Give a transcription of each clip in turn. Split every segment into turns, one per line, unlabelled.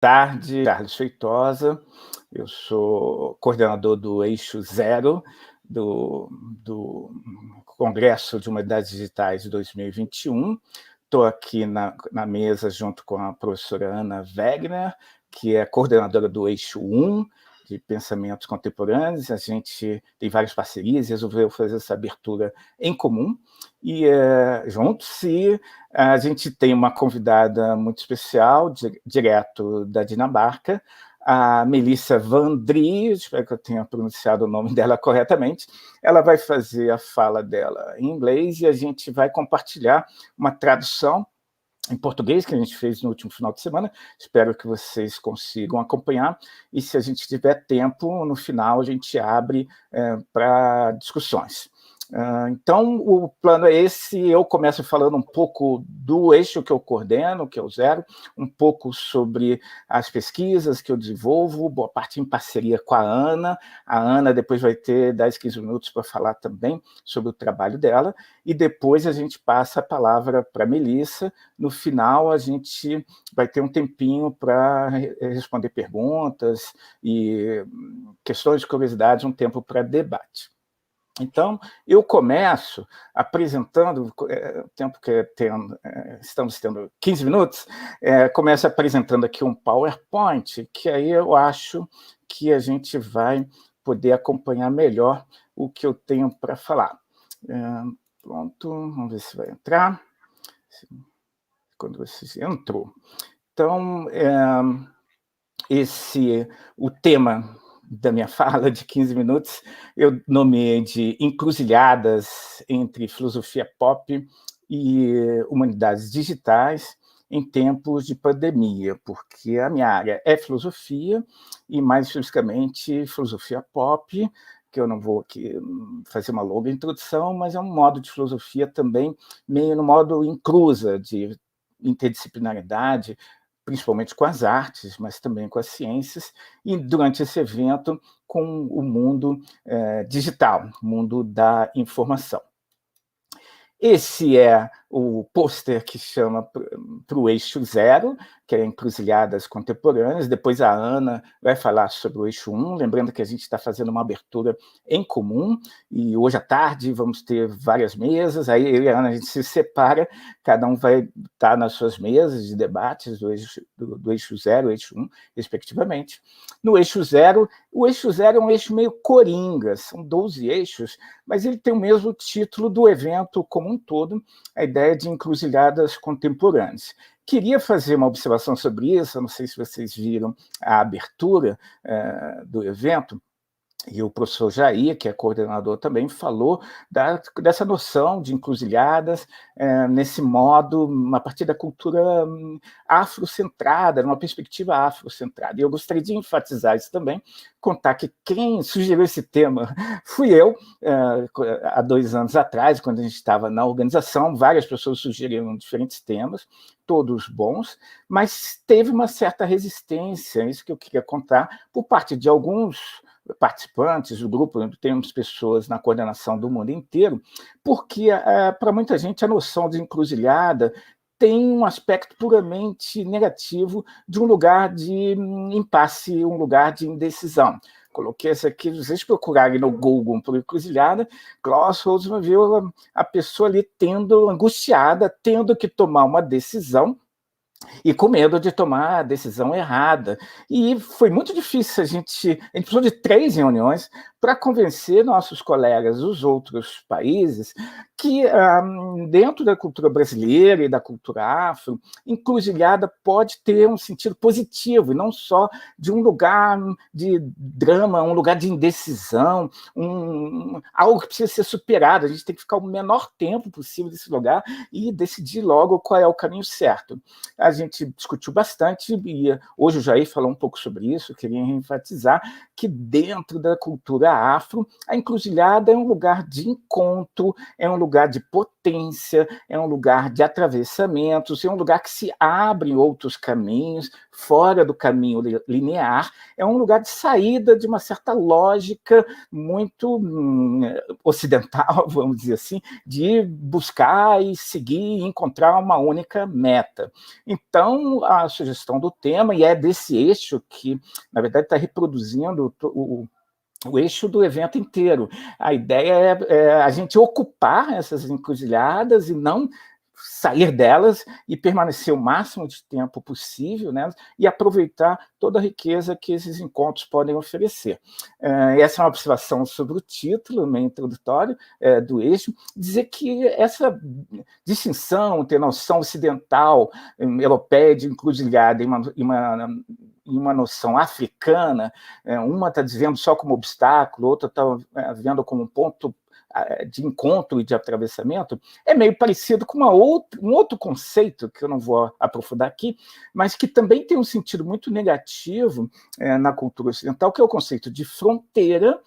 Tarde, Carlos Feitosa, eu sou coordenador do Eixo Zero, do Congresso de Humanidades Digitais de 2021. Estou aqui na mesa junto com a professora Ana Wegner, que é coordenadora do Eixo 1, de Pensamentos Contemporâneos. A gente tem várias parcerias e resolveu fazer essa abertura em comum, e juntos, e a gente tem uma convidada muito especial, direto da Dinamarca, a Melissa Van Drie, espero que eu tenha pronunciado o nome dela corretamente. Ela vai fazer a fala dela em inglês e a gente vai compartilhar uma tradução em português, que a gente fez no último final de semana. Espero que vocês consigam acompanhar, e se a gente tiver tempo, no final a gente abre para discussões. Então, o plano é esse. Eu começo falando um pouco do eixo que eu coordeno, que é o Zero, um pouco sobre as pesquisas que eu desenvolvo, boa parte em parceria com a Ana. A Ana depois vai ter 10, 15 minutos para falar também sobre o trabalho dela, e depois a gente passa a palavra para a Melissa. No final, a gente vai ter um tempinho para responder perguntas e questões de curiosidade, um tempo para debate. Então, eu começo apresentando, o tempo que estamos tendo 15 minutos, começo apresentando aqui um PowerPoint, que aí eu acho que a gente vai poder acompanhar melhor o que eu tenho para falar. Pronto, vamos ver se vai entrar. Quando você entrou. Então, o tema da minha fala de 15 minutos, eu nomeei de Encruzilhadas entre filosofia pop e humanidades digitais em tempos de pandemia, porque a minha área é filosofia, e mais especificamente filosofia pop, que eu não vou aqui fazer uma longa introdução, mas é um modo de filosofia também meio no modo encruza, de interdisciplinaridade, principalmente com as artes, mas também com as ciências, e durante esse evento com o mundo digital, mundo da informação. Esse é o pôster que chama para o Eixo Zero, que é Encruzilhadas Contemporâneas. Depois a Ana vai falar sobre o Eixo 1, lembrando que a gente está fazendo uma abertura em comum, e hoje à tarde vamos ter várias mesas, aí eu e a Ana a gente se separa, cada um vai estar nas suas mesas de debates do Eixo 0 e Eixo 1, respectivamente. No Eixo 0, o Eixo 0 é um eixo meio coringa, são 12 eixos, mas ele tem o mesmo título do evento como um todo, a ideia de Encruzilhadas Contemporâneas. Queria fazer uma observação sobre isso, eu não sei se vocês viram a abertura do evento, e o professor Jair, que é coordenador também, falou dessa noção de encruzilhadas nesse modo, a partir da cultura afrocentrada, numa perspectiva afrocentrada. E eu gostaria de enfatizar isso também, contar que quem sugeriu esse tema fui eu, há 2 anos atrás, quando a gente estava na organização. Várias pessoas sugeriram diferentes temas, todos bons, mas teve uma certa resistência, isso que eu queria contar, por parte de alguns participantes do grupo. Temos pessoas na coordenação do mundo inteiro, porque para muita gente a noção de encruzilhada tem um aspecto puramente negativo de um lugar de impasse, um lugar de indecisão. Coloquei essa aqui, se vocês procurarem no Google por encruzilhada, Klaus Holzmann viu a pessoa ali angustiada, tendo que tomar uma decisão, e com medo de tomar a decisão errada. E foi muito difícil, a gente precisou de 3 reuniões para convencer nossos colegas dos outros países que, dentro da cultura brasileira e da cultura afro, encruzilhada pode ter um sentido positivo, e não só de um lugar de drama, um lugar de indecisão, algo que precisa ser superado. A gente tem que ficar o menor tempo possível desse lugar e decidir logo qual é o caminho certo. A gente discutiu bastante, e hoje o Jair falou um pouco sobre isso. Eu queria enfatizar que dentro da cultura afro, a encruzilhada é um lugar de encontro, é um lugar de potência, é um lugar de atravessamentos, é um lugar que se abre outros caminhos, fora do caminho linear, é um lugar de saída de uma certa lógica muito ocidental, vamos dizer assim, de buscar e seguir e encontrar uma única meta. Então, então, a sugestão do tema, e é desse eixo que, na verdade, está reproduzindo o eixo do evento inteiro. A ideia é a gente ocupar essas encruzilhadas e não sair delas e permanecer o máximo de tempo possível, né, e aproveitar toda a riqueza que esses encontros podem oferecer. Essa é uma observação sobre o título, meio introdutório, do eixo, dizer que essa distinção, ter noção ocidental, europeia de encruzilhada e uma noção africana, uma está dizendo só como obstáculo, outra está vendo como um ponto de encontro e de atravessamento, é meio parecido com um outro conceito, que eu não vou aprofundar aqui, mas que também tem um sentido muito negativo na cultura ocidental, que é o conceito de fronteira,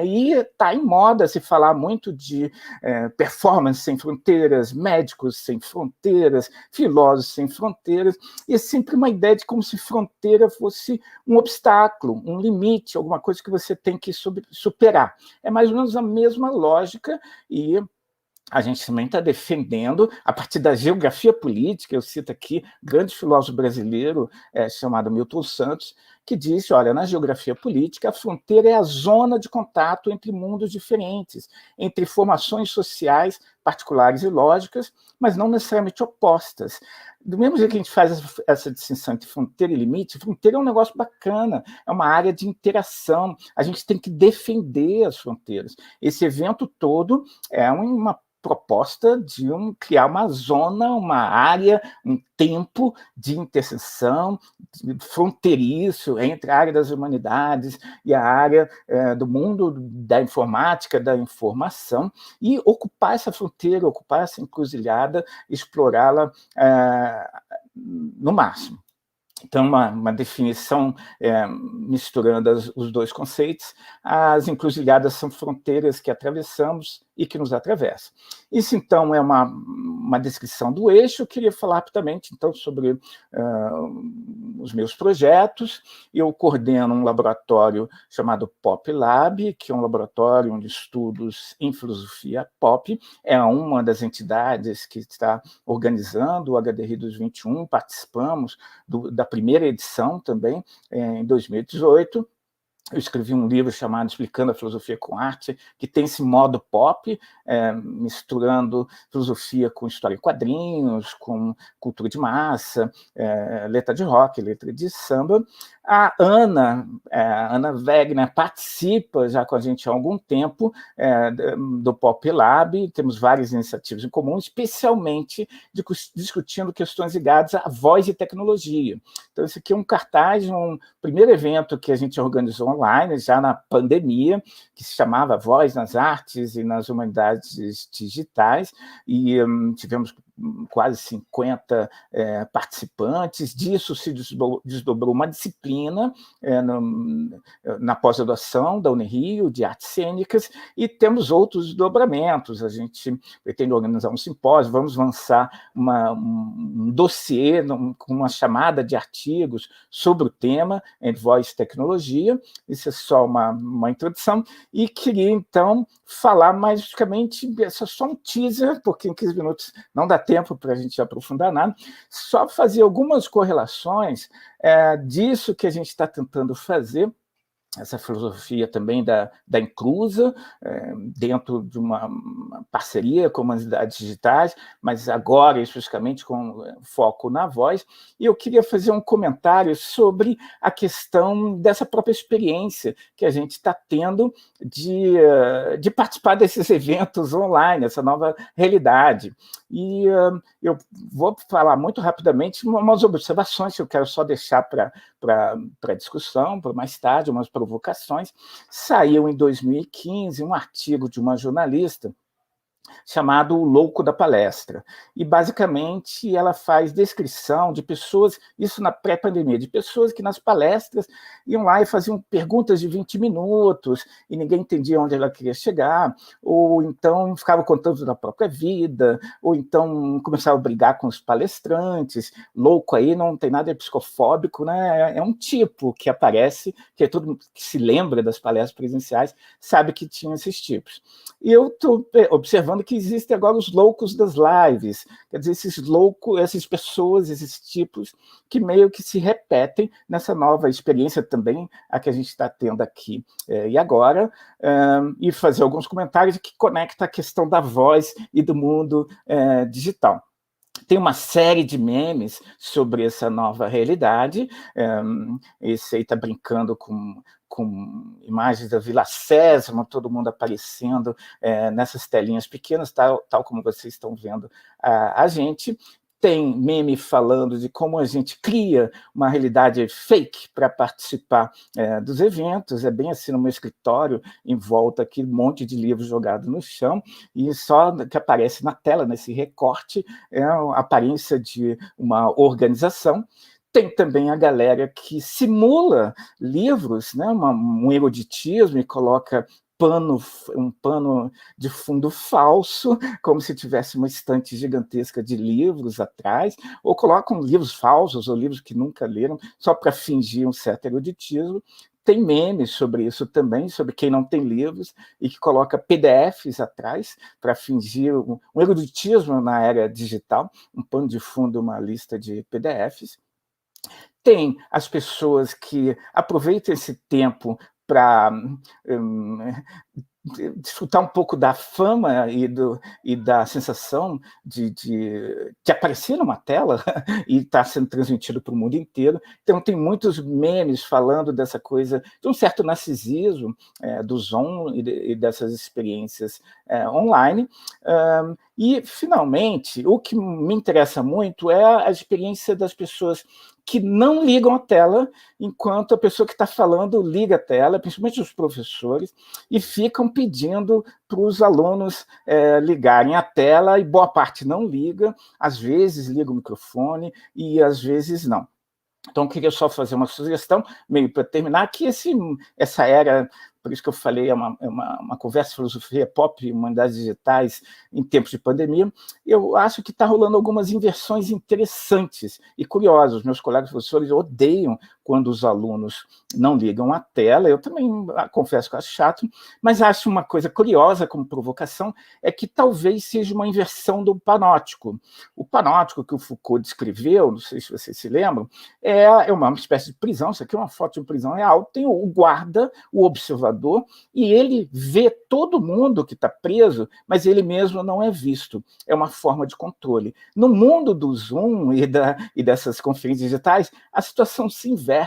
e está em moda se falar muito de performance sem fronteiras, médicos sem fronteiras, filósofos sem fronteiras, e é sempre uma ideia de como se fronteira fosse um obstáculo, um limite, alguma coisa que você tem que superar. É mais ou menos a mesma lógica, e a gente também está defendendo, a partir da geografia política, eu cito aqui um grande filósofo brasileiro chamado Milton Santos, que disse, olha, na geografia política, a fronteira é a zona de contato entre mundos diferentes, entre formações sociais particulares e lógicas, mas não necessariamente opostas. Do mesmo jeito que a gente faz essa distinção entre fronteira e limite, fronteira é um negócio bacana, é uma área de interação, a gente tem que defender as fronteiras. Esse evento todo é uma proposta de criar uma zona, uma área, um tempo de interseção fronteiriço entre a área das humanidades e a área do mundo da informática, da informação, e ocupar essa fronteira, ocupar essa encruzilhada, explorá-la no máximo. Então, uma definição misturando os dois conceitos, as encruzilhadas são fronteiras que atravessamos e que nos atravessam. Isso, então, é uma descrição do eixo. Eu queria falar rapidamente, então, sobre os meus projetos. Eu coordeno um laboratório chamado Pop Lab, que é um laboratório de estudos em filosofia pop. É uma das entidades que está organizando o HDR 2021, participamos da primeira edição também, em 2018. Eu escrevi um livro chamado Explicando a Filosofia com Arte, que tem esse modo pop, misturando filosofia com história em quadrinhos, com cultura de massa, letra de rock, letra de samba. A Ana Wegner participa já com a gente há algum tempo do Pop Lab, temos várias iniciativas em comum, especialmente discutindo questões ligadas à voz e tecnologia. Então, esse aqui é um cartaz, um primeiro evento que a gente organizou online, já na pandemia, que se chamava Voz nas Artes e nas Humanidades Digitais, e tivemos quase 50 participantes. Disso se desdobrou uma disciplina na pós-graduação da Unirio, de Artes Cênicas, e temos outros desdobramentos. A gente pretende organizar um simpósio, vamos lançar um dossiê com uma chamada de artigos sobre o tema, entre voz e tecnologia. Isso é só uma introdução, e queria, então, falar mais especificamente, esse é só um teaser, porque em 15 minutos não dá tempo para a gente aprofundar nada, só fazer algumas correlações disso que a gente está tentando fazer, essa filosofia também da inclusa, dentro de uma parceria com humanidades digitais, mas agora, especificamente, com foco na voz. E eu queria fazer um comentário sobre a questão dessa própria experiência que a gente está tendo de participar desses eventos online, essa nova realidade. E eu vou falar muito rapidamente umas observações que eu quero só deixar para discussão, para mais tarde, umas provocações. Saiu em 2015 um artigo de uma jornalista chamado O Louco da Palestra. E, basicamente, ela faz descrição de pessoas, isso na pré-pandemia, de pessoas que nas palestras iam lá e faziam perguntas de 20 minutos e ninguém entendia onde ela queria chegar, ou então ficava contando da própria vida, ou então começava a brigar com os palestrantes. Louco aí não tem nada de psicofóbico, né? É um tipo que aparece, que todo mundo que se lembra das palestras presenciais sabe que tinha esses tipos. E eu estou observando observando que existem agora os loucos das lives, quer dizer, esses loucos, essas pessoas, esses tipos que meio que se repetem nessa nova experiência também, a que a gente está tendo aqui e agora, e fazer alguns comentários que conectam a questão da voz e do mundo digital. Tem uma série de memes sobre essa nova realidade. Esse aí está brincando com imagens da Vila Sésamo, todo mundo aparecendo nessas telinhas pequenas, tal como vocês estão vendo a gente. Tem meme falando de como a gente cria uma realidade fake para participar dos eventos. É bem assim no meu escritório, em volta aqui, um monte de livros jogados no chão, e só que aparece na tela, nesse recorte, é a aparência de uma organização. Tem também a galera que simula livros, né, um eruditismo, e coloca um pano de fundo falso, como se tivesse uma estante gigantesca de livros atrás, ou colocam livros falsos, ou livros que nunca leram, só para fingir um certo eruditismo. Tem memes sobre isso também, sobre quem não tem livros e que coloca PDFs atrás para fingir um eruditismo na era digital, um pano de fundo, uma lista de PDFs. Tem as pessoas que aproveitam esse tempo para desfrutar um pouco da fama e da sensação de aparecer numa tela e estar sendo transmitido para o mundo inteiro. Então, tem muitos memes falando dessa coisa, de um certo narcisismo do Zoom e dessas experiências online. E, finalmente, o que me interessa muito é a experiência das pessoas que não ligam a tela, enquanto a pessoa que está falando liga a tela, principalmente os professores, e ficam pedindo para os alunos ligarem a tela, e boa parte não liga, às vezes liga o microfone e às vezes não. Então, eu queria só fazer uma sugestão, meio para terminar, que essa era, por isso que eu falei, é uma conversa filosofia pop e humanidades digitais em tempos de pandemia. Eu acho que está rolando algumas inversões interessantes e curiosas. Meus colegas professores odeiam quando os alunos não ligam a tela. Eu também confesso que acho chato, mas acho uma coisa curiosa como provocação, é que talvez seja uma inversão do panóptico. O panóptico que o Foucault descreveu, não sei se vocês se lembram, é uma espécie de prisão. Isso aqui é uma foto de uma prisão real. Tem o guarda, o observador, e ele vê todo mundo que está preso, mas ele mesmo não é visto. É uma forma de controle. No mundo do Zoom e dessas conferências digitais, a situação se inverte.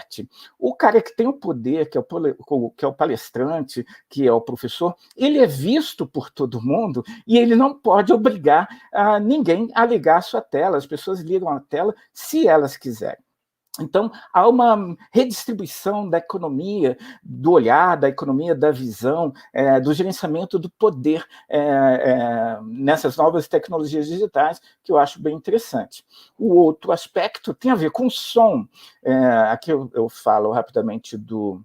O cara que tem o poder, que é o palestrante, que é o professor, ele é visto por todo mundo e ele não pode obrigar ninguém a ligar a sua tela. As pessoas ligam a tela se elas quiserem. Então, há uma redistribuição da economia, do olhar, da economia da visão, do gerenciamento do poder nessas novas tecnologias digitais, que eu acho bem interessante. O outro aspecto tem a ver com o som. Aqui eu falo rapidamente do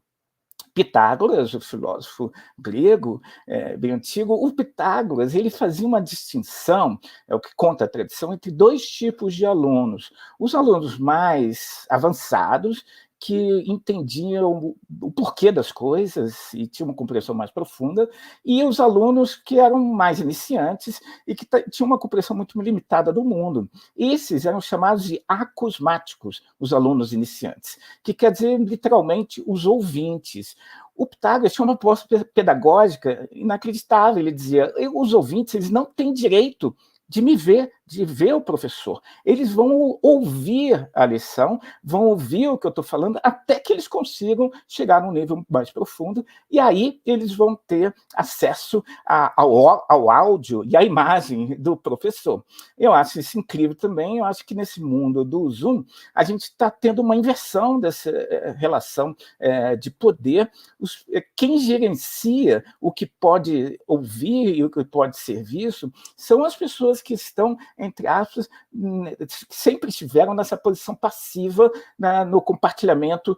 Pitágoras, o filósofo grego, bem antigo. O Pitágoras, ele fazia uma distinção, é o que conta a tradição, entre dois tipos de alunos. Os alunos mais avançados, que entendiam o porquê das coisas e tinham uma compreensão mais profunda, e os alunos que eram mais iniciantes e que tinham uma compreensão muito limitada do mundo. Esses eram chamados de acusmáticos, os alunos iniciantes, que quer dizer, literalmente, os ouvintes. O Pitágoras tinha uma proposta pedagógica inacreditável. Ele dizia, os ouvintes, eles não têm direito de me ver, de ver o professor. Eles vão ouvir a lição, vão ouvir o que eu estou falando, até que eles consigam chegar num nível mais profundo, e aí eles vão ter acesso ao áudio e à imagem do professor. Eu acho isso incrível também. Eu acho que nesse mundo do Zoom, a gente está tendo uma inversão dessa relação de poder. Quem gerencia o que pode ouvir e o que pode ser visto são as pessoas que estão, entre aspas, sempre estiveram nessa posição passiva no compartilhamento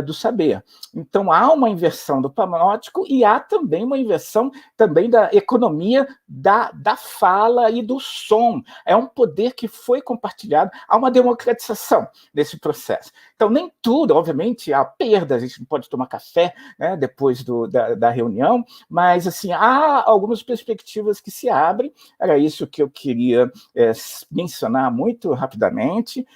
do saber. Então, há uma inversão do panóptico e há também uma inversão também da economia da fala e do som. É um poder que foi compartilhado, há uma democratização desse processo. Então, nem tudo, obviamente, há perda, a gente não pode tomar café, né, depois da reunião, mas assim, há algumas perspectivas que se abrem. Era isso que eu queria mencionar muito rapidamente.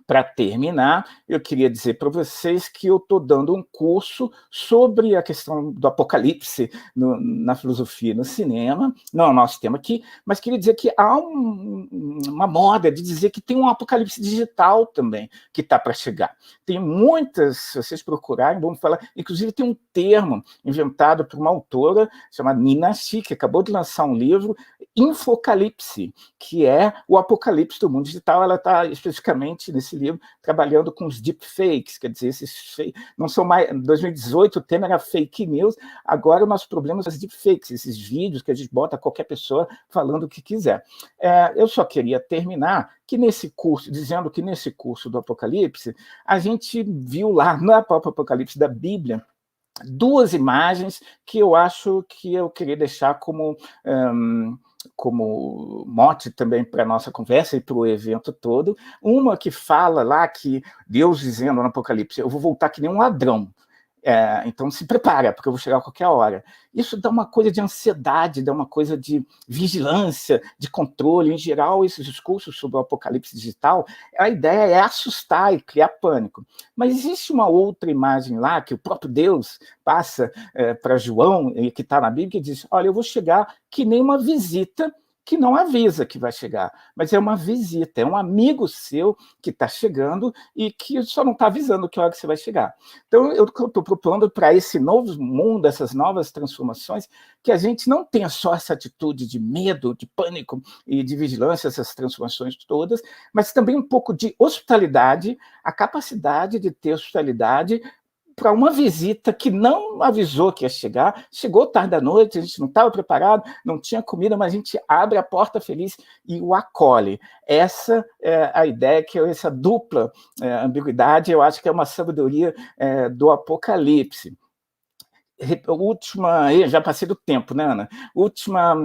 Para terminar, eu queria dizer para vocês que eu estou dando um curso sobre a questão do apocalipse na filosofia e no cinema, não é o nosso tema aqui, mas queria dizer que há uma moda de dizer que tem um apocalipse digital também que está para chegar. Tem muitas, se vocês procurarem, vamos falar, inclusive tem um termo inventado por uma autora chamada Nina Shi, que acabou de lançar um livro, Infocalipse, que é o apocalipse do mundo digital. Ela está especificamente nesse livro trabalhando com os deepfakes, quer dizer, não são mais. Em 2018 o tema era fake news, agora o nosso problema são as deepfakes, esses vídeos que a gente bota qualquer pessoa falando o que quiser. Eu só queria terminar que nesse curso, dizendo que nesse curso do Apocalipse, a gente viu lá no próprio Apocalipse da Bíblia duas imagens que eu acho que eu queria deixar como mote também para a nossa conversa e para o evento todo. Uma que fala lá que Deus dizendo no Apocalipse, eu vou voltar que nem um ladrão. Então se prepara, porque eu vou chegar a qualquer hora. Isso dá uma coisa de ansiedade, dá uma coisa de vigilância, de controle. Em geral, esses discursos sobre o apocalipse digital, a ideia é assustar e criar pânico. Mas existe uma outra imagem lá, que o próprio Deus passa para João, que está na Bíblia, que diz, olha, eu vou chegar que nem uma visita que não avisa que vai chegar, mas é uma visita, é um amigo seu que está chegando e que só não está avisando que hora que você vai chegar. Então, eu estou propondo para esse novo mundo, essas novas transformações, que a gente não tenha só essa atitude de medo, de pânico e de vigilância, essas transformações todas, mas também um pouco de hospitalidade, a capacidade de ter hospitalidade para uma visita que não avisou que ia chegar, chegou tarde da noite, a gente não estava preparado, não tinha comida, mas a gente abre a porta feliz e o acolhe. Essa é a ideia, que é essa dupla ambiguidade, eu acho que é uma sabedoria do Apocalipse. Última, já passei do tempo, né, Ana? Última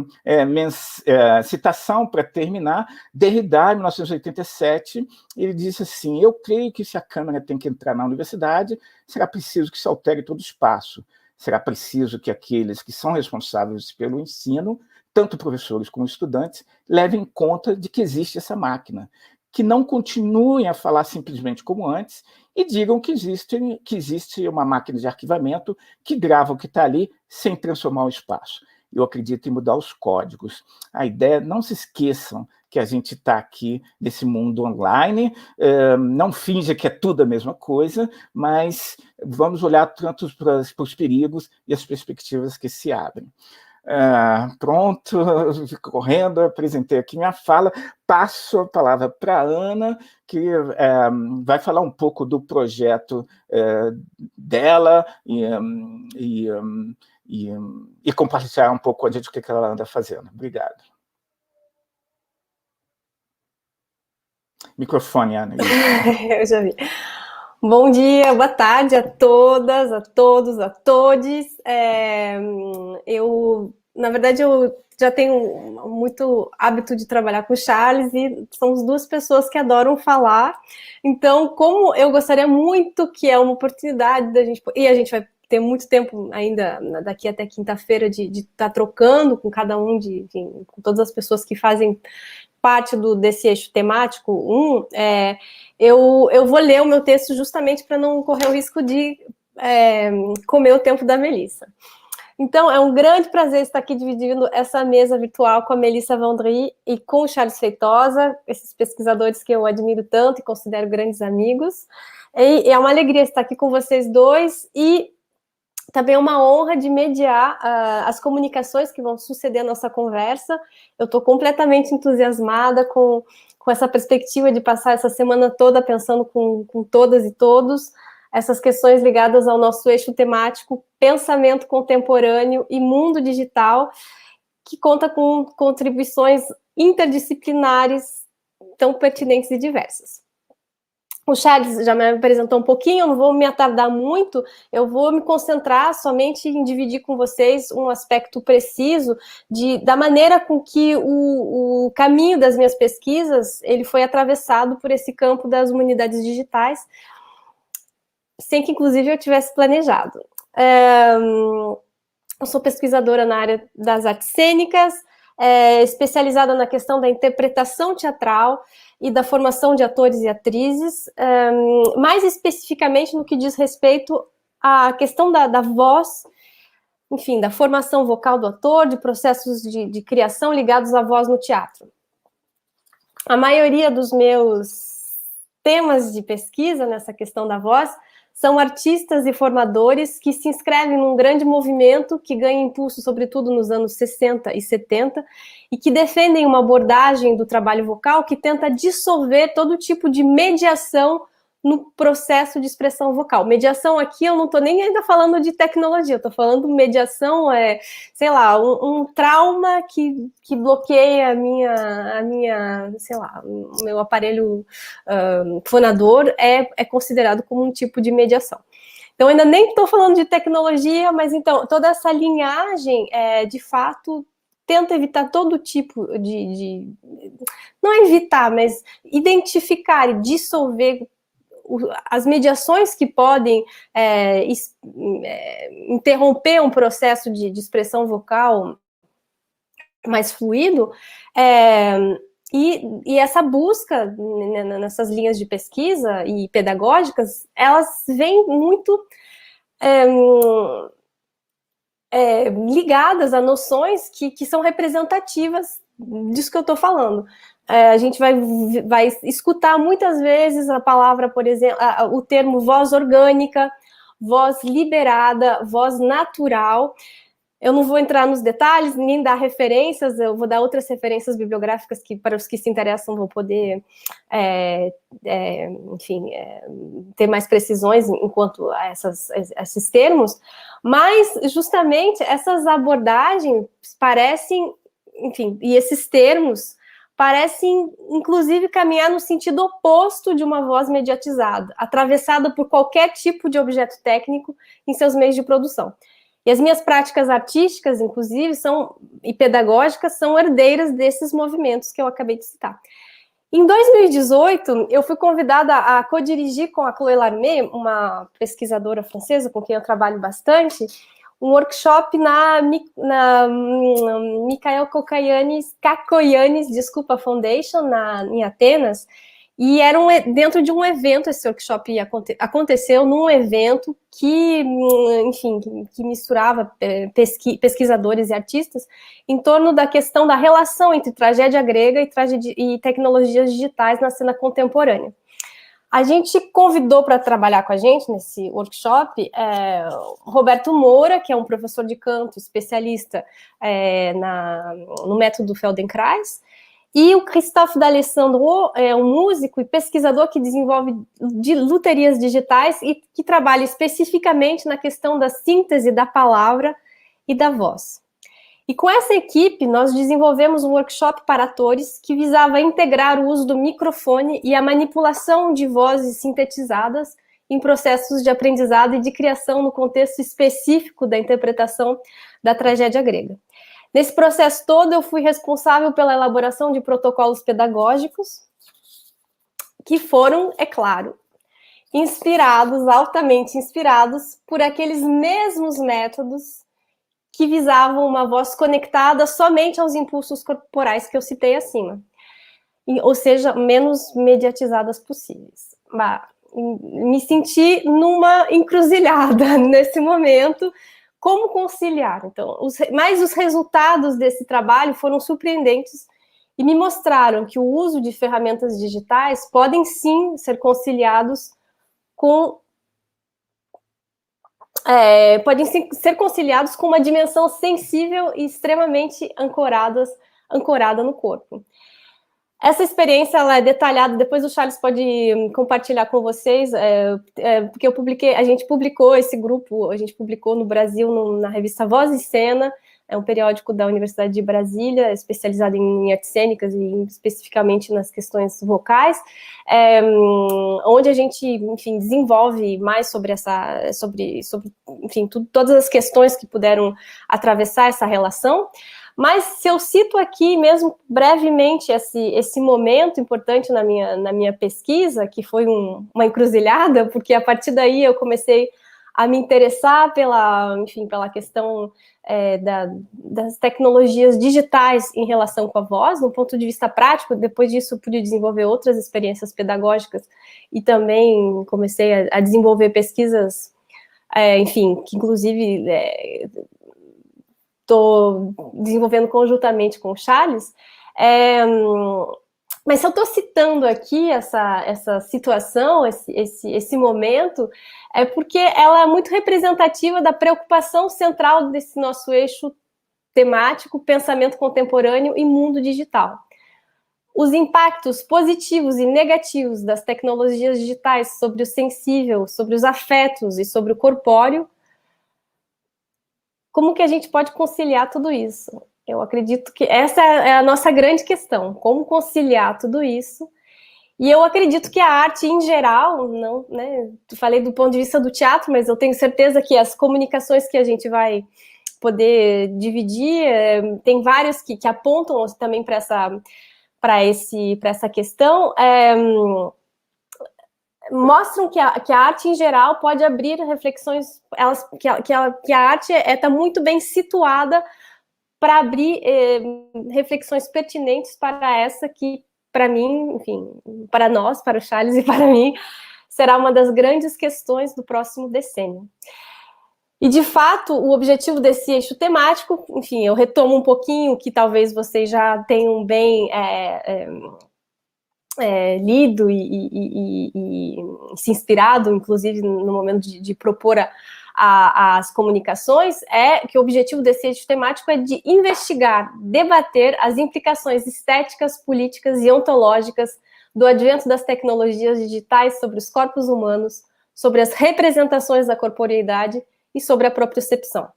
citação para terminar, Derrida, em 1987, ele disse assim, eu creio que se a Câmara tem que entrar na universidade, será preciso que se altere todo o espaço, será preciso que aqueles que são responsáveis pelo ensino, tanto professores como estudantes, levem em conta de que existe essa máquina, que não continuem a falar simplesmente como antes e digam que existe uma máquina de arquivamento que grava o que está ali sem transformar o espaço. Eu acredito em mudar os códigos. A ideia, não se esqueçam que a gente está aqui nesse mundo online, não finja que é tudo a mesma coisa, mas vamos olhar tanto para os perigos e as perspectivas que se abrem. Pronto, correndo, apresentei aqui minha fala, passo a palavra para a Ana, que vai falar um pouco do projeto dela e compartilhar um pouco com a gente o que ela anda fazendo. Obrigado. Microfone, Ana.
Eu já vi. Bom dia, boa tarde a todas, a todos, a todes. Na verdade, eu já tenho muito hábito de trabalhar com o Charles e somos duas pessoas que adoram falar. Então, como eu gostaria muito que é uma oportunidade da gente... E a gente vai ter muito tempo ainda, daqui até quinta-feira, de estar trocando com cada um, com todas as pessoas que fazem parte desse eixo temático, eu vou ler o meu texto justamente para não correr o risco de comer o tempo da Melissa. Então, é um grande prazer estar aqui dividindo essa mesa virtual com a Melissa Van Drie e com o Charles Feitosa, esses pesquisadores que eu admiro tanto e considero grandes amigos. E é uma alegria estar aqui com vocês dois e também é uma honra de mediar as comunicações que vão suceder a nossa conversa. Eu estou completamente entusiasmada com essa perspectiva de passar essa semana toda pensando com todas e todos essas questões ligadas ao nosso eixo temático Pensamento Contemporâneo e Mundo Digital, que conta com contribuições interdisciplinares tão pertinentes e diversas. O Charles já me apresentou um pouquinho, eu não vou me atardar muito, eu vou me concentrar somente em dividir com vocês um aspecto preciso da maneira com que o caminho das minhas pesquisas ele foi atravessado por esse campo das humanidades digitais, sem que, inclusive, eu tivesse planejado. Eu sou pesquisadora na área das artes cênicas, especializada na questão da interpretação teatral e da formação de atores e atrizes, mais especificamente no que diz respeito à questão da voz, enfim, da formação vocal do ator, de processos de criação ligados à voz no teatro. A maioria dos meus temas de pesquisa nessa questão da voz são artistas e formadores que se inscrevem num grande movimento que ganha impulso, sobretudo nos anos 60 e 70, e que defendem uma abordagem do trabalho vocal que tenta dissolver todo tipo de mediação no processo de expressão vocal. Mediação aqui, eu não estou nem ainda falando de tecnologia, eu estou falando mediação, sei lá, um trauma que bloqueia a minha, sei lá, o meu aparelho fonador é considerado como um tipo de mediação. Então, ainda nem estou falando de tecnologia, mas então, toda essa linhagem, de fato, tenta evitar todo tipo não evitar, mas identificar e dissolver as mediações que podem interromper um processo de expressão vocal mais fluido, e essa busca nessas linhas de pesquisa e pedagógicas, elas vêm muito ligadas a noções que são representativas disso que eu estou falando. A gente vai escutar muitas vezes a palavra, por exemplo, o termo voz orgânica, voz liberada, voz natural. Eu não vou entrar nos detalhes, nem dar referências, eu vou dar outras referências bibliográficas que, para os que se interessam, vão poder, enfim, ter mais precisões enquanto a esses termos, mas justamente essas abordagens parecem, enfim, e esses termos parecem, inclusive, caminhar no sentido oposto de uma voz mediatizada, atravessada por qualquer tipo de objeto técnico em seus meios de produção. E as minhas práticas artísticas, inclusive, e pedagógicas, são herdeiras desses movimentos que eu acabei de citar. Em 2018, eu fui convidada a co-dirigir com a Chloé Larmé, uma pesquisadora francesa com quem eu trabalho bastante, um workshop na Mikhail Kakoyannis, Foundation, em Atenas, e era dentro de um evento, esse workshop aconteceu num evento que, enfim, que misturava pesquisadores e artistas em torno da questão da relação entre tragédia grega e tecnologias digitais na cena contemporânea. A gente convidou para trabalhar com a gente nesse workshop Roberto Moura, que é um professor de canto, especialista no método Feldenkrais, e o Christophe D'Alessandro, um músico e pesquisador que desenvolve luterias digitais e que trabalha especificamente na questão da síntese da palavra e da voz. E com essa equipe, nós desenvolvemos um workshop para atores que visava integrar o uso do microfone e a manipulação de vozes sintetizadas em processos de aprendizado e de criação no contexto específico da interpretação da tragédia grega. Nesse processo todo, eu fui responsável pela elaboração de protocolos pedagógicos que foram, é claro, altamente inspirados por aqueles mesmos métodos que visavam uma voz conectada somente aos impulsos corporais que eu citei acima, ou seja, menos mediatizadas possíveis. Me senti numa encruzilhada nesse momento. Como conciliar? Então, mas os resultados desse trabalho foram surpreendentes e me mostraram que o uso de ferramentas digitais podem sim ser conciliados com uma dimensão sensível e extremamente ancorada no corpo. Essa experiência ela é detalhada, depois o Charles pode compartilhar com vocês, porque a gente publicou esse grupo, a gente publicou no Brasil na revista Voz e Cena, é um periódico da Universidade de Brasília, especializado em artes cênicas e especificamente nas questões vocais, onde a gente, enfim, desenvolve mais sobre enfim, todas as questões que puderam atravessar essa relação. Mas se eu cito aqui mesmo brevemente esse momento importante na minha pesquisa, que foi uma encruzilhada, porque a partir daí eu comecei a me interessar pela questão das tecnologias digitais em relação com a voz, no ponto de vista prático. Depois disso, pude desenvolver outras experiências pedagógicas e também comecei a desenvolver pesquisas, enfim, que inclusive estou desenvolvendo conjuntamente com o Charles. Mas se eu estou citando aqui essa situação, esse momento, é porque ela é muito representativa da preocupação central desse nosso eixo temático, pensamento contemporâneo e mundo digital. Os impactos positivos e negativos das tecnologias digitais sobre o sensível, sobre os afetos e sobre o corpóreo. Como que a gente pode conciliar tudo isso? Eu acredito que essa é a nossa grande questão, como conciliar tudo isso. E eu acredito que a arte, em geral, não, né, falei do ponto de vista do teatro, mas eu tenho certeza que as comunicações que a gente vai poder dividir, tem vários que apontam também para essa questão, mostram que a arte, em geral, pode abrir reflexões, que a arte está muito bem situada para abrir reflexões pertinentes para essa que, para mim, enfim, para nós, para o Charles e para mim, será uma das grandes questões do próximo decênio. E, de fato, o objetivo desse eixo temático, enfim, eu retomo um pouquinho que talvez vocês já tenham bem lido e se inspirado, inclusive, no momento de propor as comunicações, é que o objetivo desse eixo temático é de investigar, debater as implicações estéticas, políticas e ontológicas do advento das tecnologias digitais sobre os corpos humanos, sobre as representações da corporeidade e sobre a propriocepção.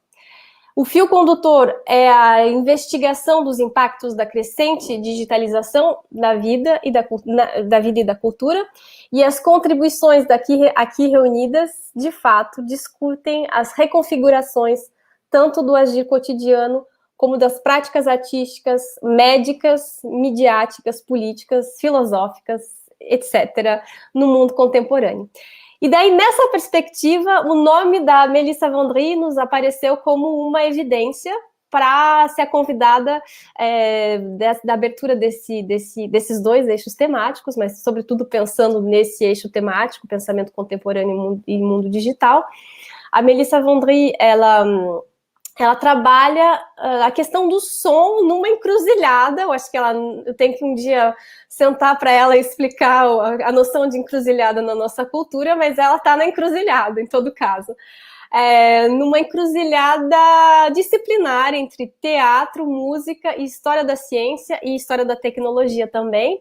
O fio condutor é a investigação dos impactos da crescente digitalização da vida e da cultura, e as contribuições aqui reunidas, de fato, discutem as reconfigurações tanto do agir cotidiano como das práticas artísticas, médicas, midiáticas, políticas, filosóficas, etc., no mundo contemporâneo. E daí, nessa perspectiva, o nome da Melissa Van Drie nos apareceu como uma evidência para ser a convidada da abertura desses dois eixos temáticos, mas, sobretudo, pensando nesse eixo temático, pensamento contemporâneo e mundo digital. A Melissa Van Drie, ela trabalha a questão do som numa encruzilhada. Eu acho que eu tenho que um dia sentar para ela e explicar a noção de encruzilhada na nossa cultura, mas ela está na encruzilhada, em todo caso. Numa encruzilhada disciplinar entre teatro, música e história da ciência e história da tecnologia também.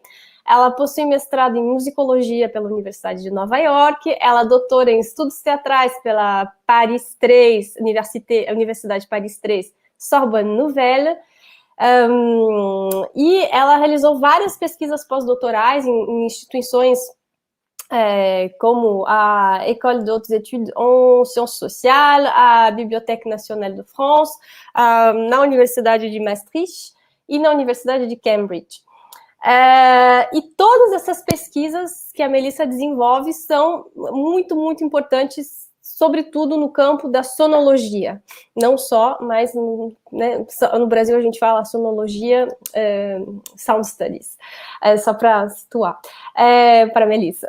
Ela possui mestrado em musicologia pela Universidade de Nova York, ela é doutora em estudos teatrais pela Paris 3, Universidade Paris 3, Sorbonne Nouvelle, e ela realizou várias pesquisas pós-doutorais em instituições como a École d'autres études en sciences sociales, a Bibliothèque nationale de France, na Universidade de Maastricht e na Universidade de Cambridge. E todas essas pesquisas que a Melissa desenvolve são muito, muito importantes, sobretudo no campo da sonologia. Não só, mas no Brasil a gente fala sonologia, sound studies, só para situar, para a Melissa.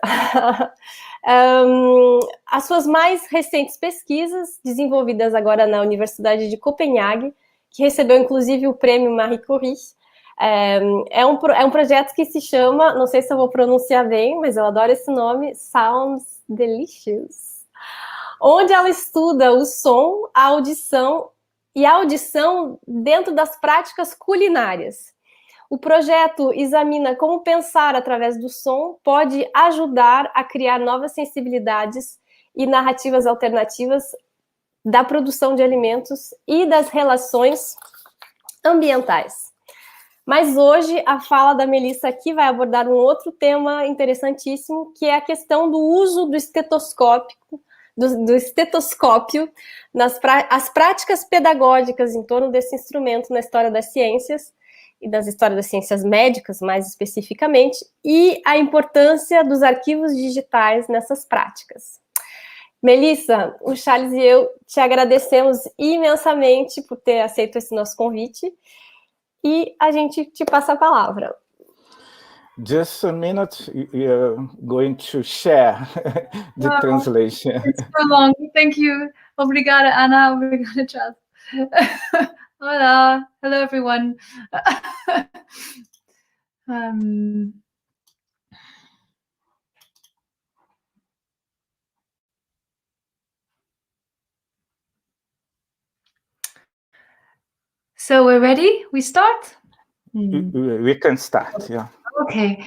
As suas mais recentes pesquisas, desenvolvidas agora na Universidade de Copenhague, que recebeu inclusive o prêmio Marie Curie, é um projeto que se chama, não sei se eu vou pronunciar bem, mas eu adoro esse nome, Sounds Delicious, onde ela estuda o som, a audição dentro das práticas culinárias. O projeto examina como pensar através do som pode ajudar a criar novas sensibilidades e narrativas alternativas da produção de alimentos e das relações ambientais. Mas hoje a fala da Melissa aqui vai abordar um outro tema interessantíssimo, que é a questão do uso do estetoscópio as práticas pedagógicas em torno desse instrumento na história das ciências, e das histórias das ciências médicas, mais especificamente, e a importância dos arquivos digitais nessas práticas. Melissa, o Charles e eu te agradecemos imensamente por ter aceito esse nosso convite, e a gente te passa a palavra.
Just a minute, you're going to share the translation.
It's so long. Thank you. Obrigada, Ana. Obrigada, Charles. Hola. Hello, everyone. So we're ready? We start?
We can start, yeah.
Okay.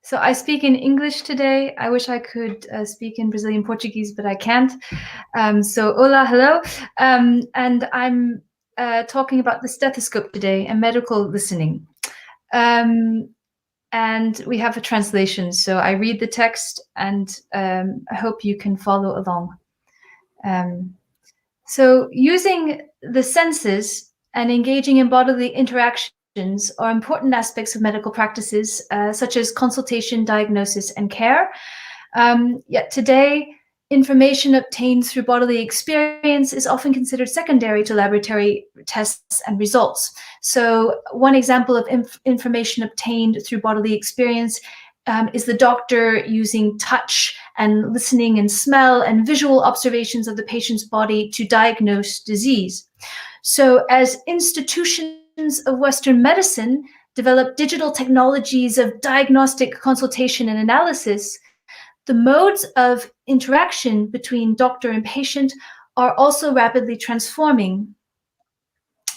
So I speak in English today. I wish I could speak in Brazilian Portuguese, but I can't. So hola, hello. And I'm talking about the stethoscope today and medical listening. And we have a translation. So I read the text, and I hope you can follow along. So using the senses and engaging in bodily interactions are important aspects of medical practices, such as consultation, diagnosis, and care. Yet today, information obtained through bodily experience is often considered secondary to laboratory tests and results. So one example of information obtained through bodily experience is the doctor using touch and listening and smell and visual observations of the patient's body to diagnose disease. So as institutions of Western medicine develop digital technologies of diagnostic consultation and analysis, the modes of interaction between doctor and patient are also rapidly transforming.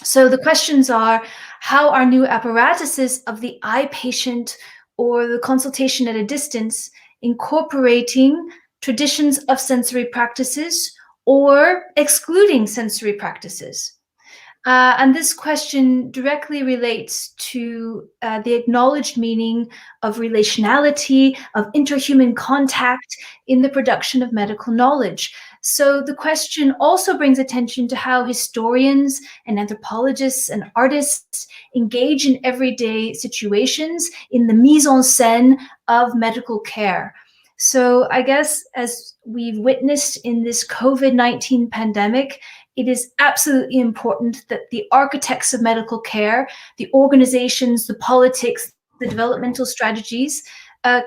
So the questions are, how are new apparatuses of the eye patient or the consultation at a distance incorporating traditions of sensory practices or excluding sensory practices? And this question directly relates to the acknowledged meaning of relationality, of interhuman contact in the production of medical knowledge. So the question also brings attention to how historians and anthropologists and artists engage in everyday situations in the mise en scène of medical care. So I guess as we've witnessed in this COVID-19 pandemic, it is absolutely important that the architects of medical care, the organizations, the politics, the developmental strategies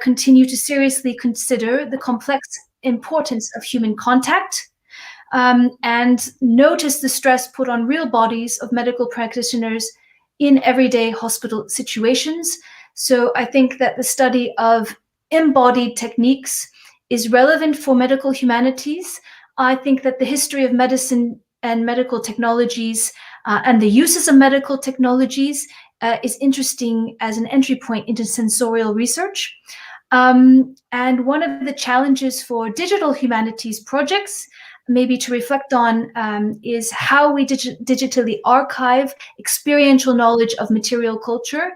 continue to seriously consider the complex importance of human contact and notice the stress put on real bodies of medical practitioners in everyday hospital situations. So I think that the study of embodied techniques is relevant for medical humanities. I think that the history of medicine and medical technologies and the uses of medical technologies is interesting as an entry point into sensorial research. And one of the challenges for digital humanities projects, maybe to reflect on, is how we digitally archive experiential knowledge of material culture,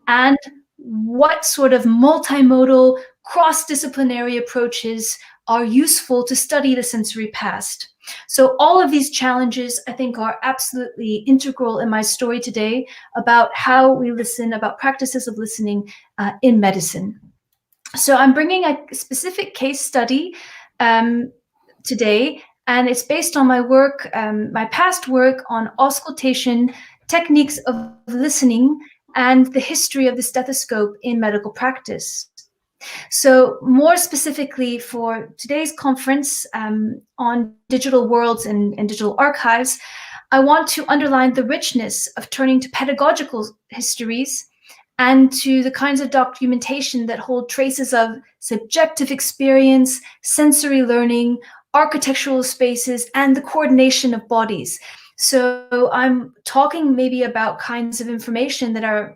and what sort of multimodal, cross-disciplinary approaches are useful to study the sensory past. So all of these challenges, I think, are absolutely integral in my story today about how we listen, about practices of listening in medicine. So I'm bringing a specific case study today, and it's based on my work, my past work on auscultation, techniques of listening, and the history of the stethoscope in medical practice. So more specifically for today's conference on digital worlds and digital archives, I want to underline the richness of turning to pedagogical histories and to the kinds of documentation that hold traces of subjective experience, sensory learning, architectural spaces, and the coordination of bodies. So I'm talking maybe about kinds of information that are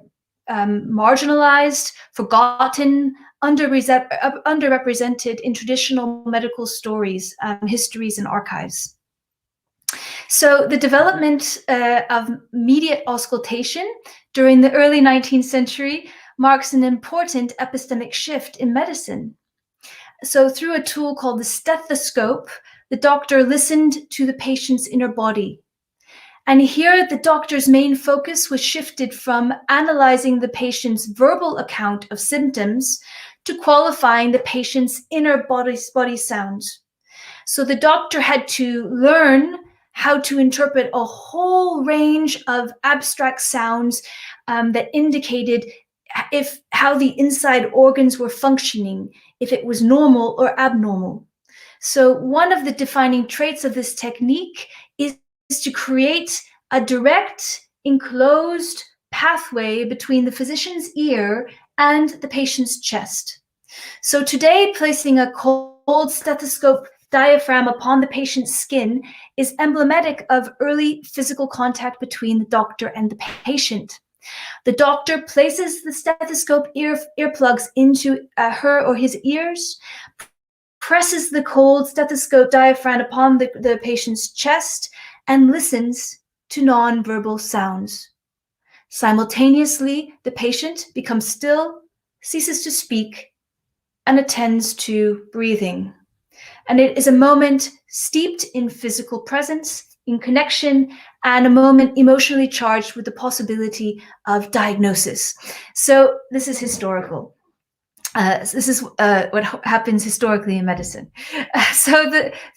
marginalized, forgotten, underrepresented in traditional medical stories, histories, and archives. So the development of mediate auscultation during the early 19th century marks an important epistemic shift in medicine. So through a tool called the stethoscope, the doctor listened to the patient's inner body. And here the doctor's main focus was shifted from analyzing the patient's verbal account of symptoms to qualifying the patient's inner body sounds. So the doctor had to learn how to interpret a whole range of abstract sounds that indicated how the inside organs were functioning, if it was normal or abnormal. So one of the defining traits of this technique is to create a direct, enclosed pathway between the physician's ear and the patient's chest. So today, placing a cold stethoscope diaphragm upon the patient's skin is emblematic of early physical contact between the doctor and the patient. The doctor places the stethoscope earplugs into her or his ears, presses the cold stethoscope diaphragm upon the patient's chest, and listens to non-verbal sounds. Simultaneously, the patient becomes still, ceases to speak, and attends to breathing. And it is a moment steeped in physical presence, in connection, and a moment emotionally charged with the possibility of diagnosis. So this is historical. This is what happens historically in medicine.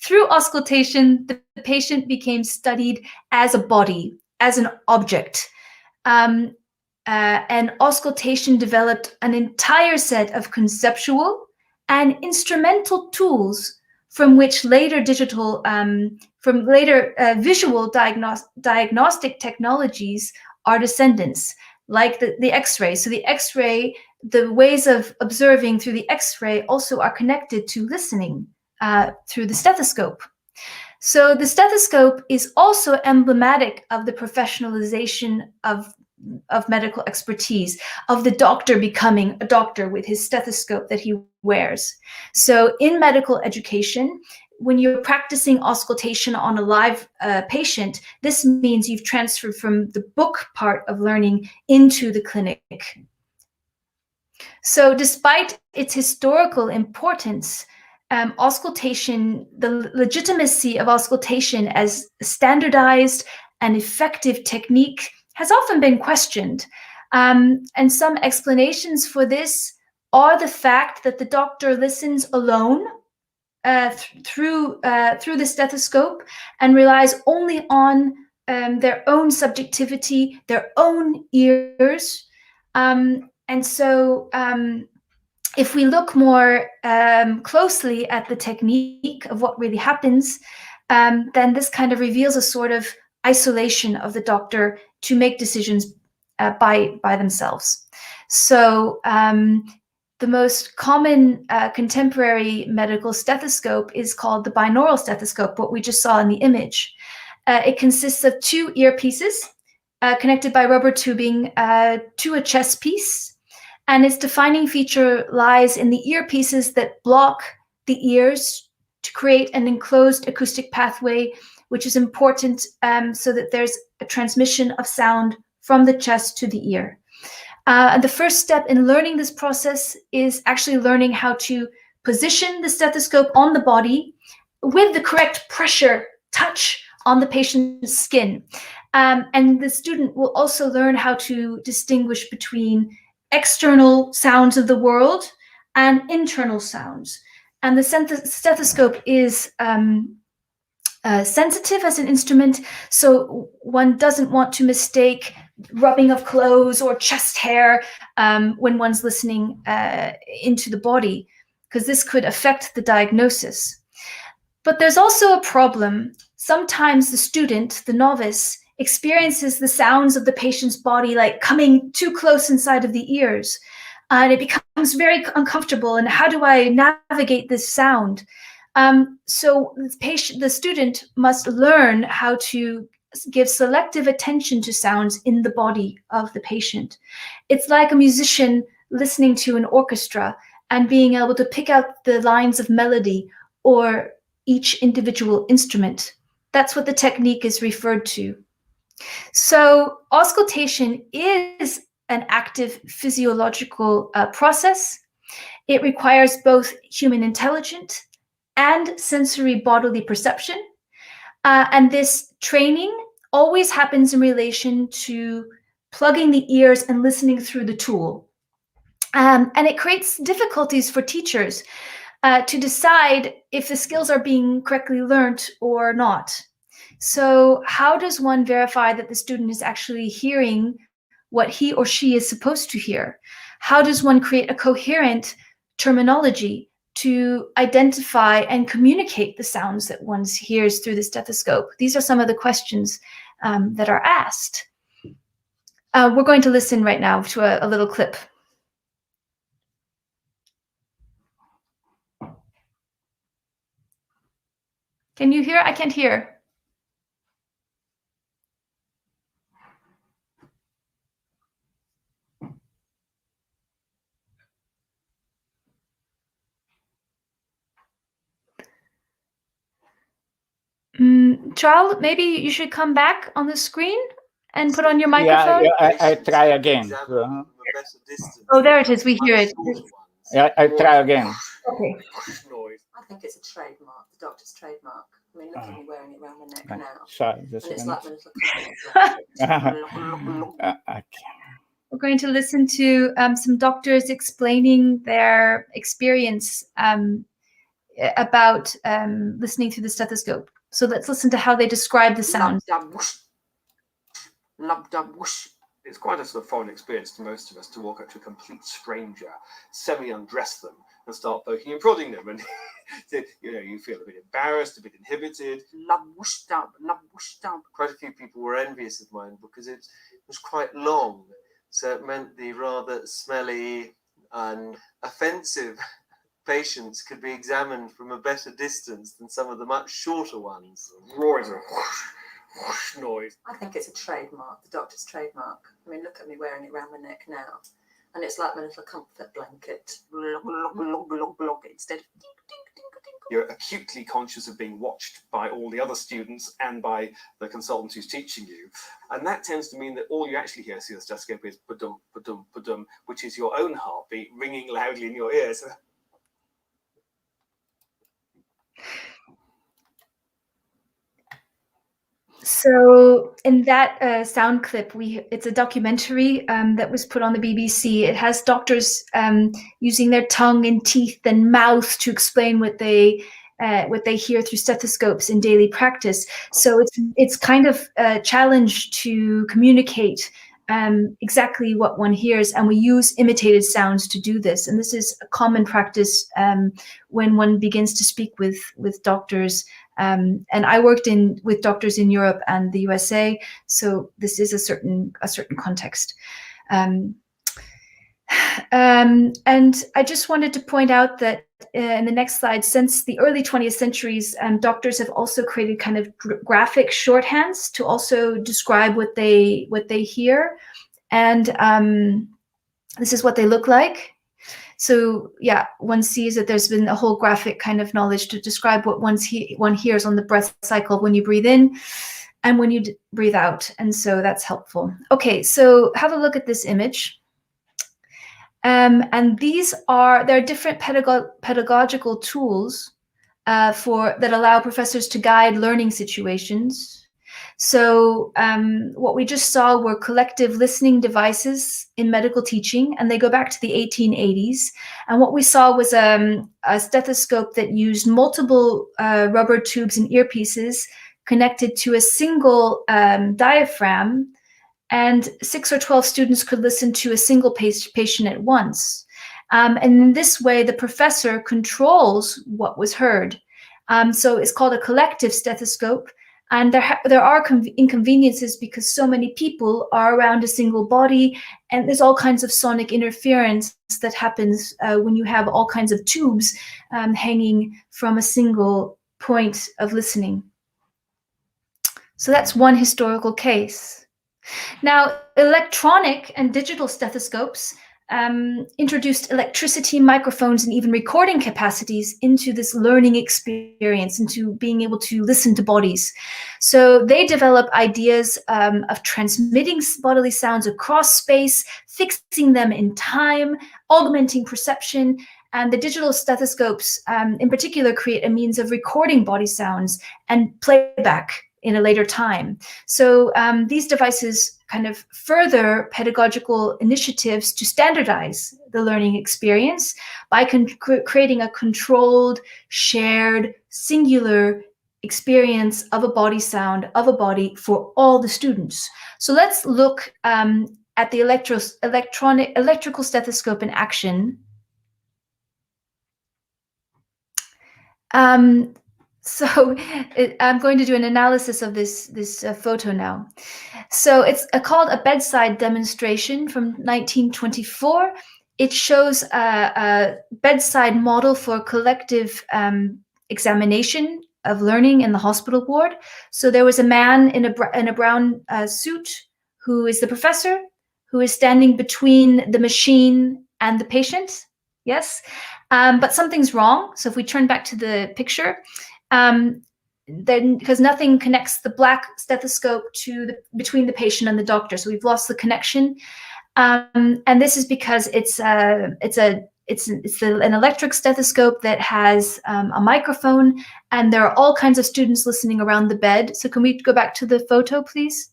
Through auscultation, the patient became studied as a body, as an object. And auscultation developed an entire set of conceptual and instrumental tools from which later visual diagnostic technologies are descendants, like the X-ray. So the X-ray, the ways of observing through the X-ray also are connected to listening through the stethoscope. So the stethoscope is also emblematic of the professionalization of medical expertise, of the doctor becoming a doctor with his stethoscope that he wears. So in medical education, when you're practicing auscultation on a live patient, this means you've transferred from the book part of learning into the clinic. So despite its historical importance, auscultation, the legitimacy of auscultation as standardized and effective technique has often been questioned. And some explanations for this are the fact that the doctor listens alone through the stethoscope and relies only on their own subjectivity, their own ears. And so if we look more closely at the technique of what really happens, then this kind of reveals a sort of isolation of the doctor to make decisions by themselves. So the most common contemporary medical stethoscope is called the binaural stethoscope, what we just saw in the image. It consists of two earpieces connected by rubber tubing to a chest piece. And its defining feature lies in the earpieces that block the ears to create an enclosed acoustic pathway, which is important so that there's a transmission of sound from the chest to the ear. And the first step in learning this process is actually learning how to position the stethoscope on the body with the correct pressure, touch on the patient's skin. And the student will also learn how to distinguish between external sounds of the world and internal sounds. And the stethoscope is sensitive as an instrument, so one doesn't want to mistake rubbing of clothes or chest hair when one's listening into the body, because this could affect the diagnosis. But there's also a problem. Sometimes the student, the novice, experiences the sounds of the patient's body like coming too close inside of the ears, and it becomes very uncomfortable. And how do I navigate this sound? So the student must learn how to give selective attention to sounds in the body of the patient. It's like a musician listening to an orchestra and being able to pick out the lines of melody or each individual instrument. That's what the technique is referred to. So auscultation is an active physiological process. It requires both human intelligence and sensory bodily perception. And this training always happens in relation to plugging the ears and listening through the tool. And it creates difficulties for teachers to decide if the skills are being correctly learned or not. So how does one verify that the student is actually hearing what he or she is supposed to hear? How does one create a coherent terminology to identify and communicate the sounds that one hears through the stethoscope? These are some of the questions that are asked. We're going to listen right now to a little clip. Can you hear? I can't hear. Charles, maybe you should come back on the screen and put on your microphone.
Yeah, I try again.
Oh, there it is. We hear it.
Yeah, I try again.
Okay.
I think it's a trademark, the doctor's trademark. I mean, look at me wearing it around my neck now.
Sorry,
And it's like the little
Okay.
We're going to listen to some doctors explaining their experience about listening through the stethoscope. So let's listen to how they describe the sound.
It's quite a sort of foreign experience to most of us to walk up to a complete stranger, semi-undress them, and start poking and prodding them, and you feel a bit embarrassed, a bit inhibited. Quite a few people were envious of mine because it was quite long, so it meant the rather smelly and offensive patients could be examined from a better distance than some of the much shorter ones. Roars of whoosh noise.
I think it's a trademark, the doctor's trademark. I mean, look at me wearing it around my neck now. And it's like my little comfort blanket. Instead of ding, ding, ding, ding.
You're acutely conscious of being watched by all the other students and by the consultant who's teaching you. And that tends to mean that all you actually hear through the stethoscope is ba-dum, ba-dum, ba-dum, which is your own heartbeat ringing loudly in your ears.
So in that sound clip, it's a documentary that was put on the BBC. It has doctors using their tongue and teeth and mouth to explain what they hear through stethoscopes in daily practice. So it's kind of a challenge to communicate exactly what one hears, and we use imitated sounds to do this. And this is a common practice when one begins to speak with doctors. And I worked with doctors in Europe and the USA, so this is a certain context. And I just wanted to point out that in the next slide, since the early 20th centuries, doctors have also created kind of graphic shorthands to also describe what they hear, and this is what they look like. So yeah, one sees that there's been a whole graphic kind of knowledge to describe what one hears on the breath cycle when you breathe in and when you breathe out, and so that's helpful. Okay, so have a look at this image. And there are different pedagogical tools that allow professors to guide learning situations. So what we just saw were collective listening devices in medical teaching, and they go back to the 1880s. And what we saw was a stethoscope that used multiple rubber tubes and earpieces connected to a single diaphragm, and 6 or 12 students could listen to a single patient at once. And in this way, the professor controls what was heard. So it's called a collective stethoscope. And there are inconveniences because so many people are around a single body, and there's all kinds of sonic interference that happens when you have all kinds of tubes hanging from a single point of listening. So that's one historical case. Now, electronic and digital stethoscopes introduced electricity, microphones, and even recording capacities into this learning experience, into being able to listen to bodies. So they develop ideas of transmitting bodily sounds across space, fixing them in time, augmenting perception, and the digital stethoscopes in particular create a means of recording body sounds and playback in a later time. So these devices kind of further pedagogical initiatives to standardize the learning experience by creating a controlled, shared, singular experience of a body sound, of a body for all the students. So let's look at the electrical stethoscope in action. So I'm going to do an analysis of this photo now. So it's called a bedside demonstration from 1924. It shows a bedside model for collective examination of learning in the hospital ward. So there was a man in a brown suit who is the professor, who is standing between the machine and the patient. Yes, but something's wrong. So if we turn back to the picture, then because nothing connects the black stethoscope to between the patient and the doctor, so we've lost the connection, and this is because it's an electric stethoscope that has a microphone, and there are all kinds of students listening around the bed. So can we go back to the photo, please?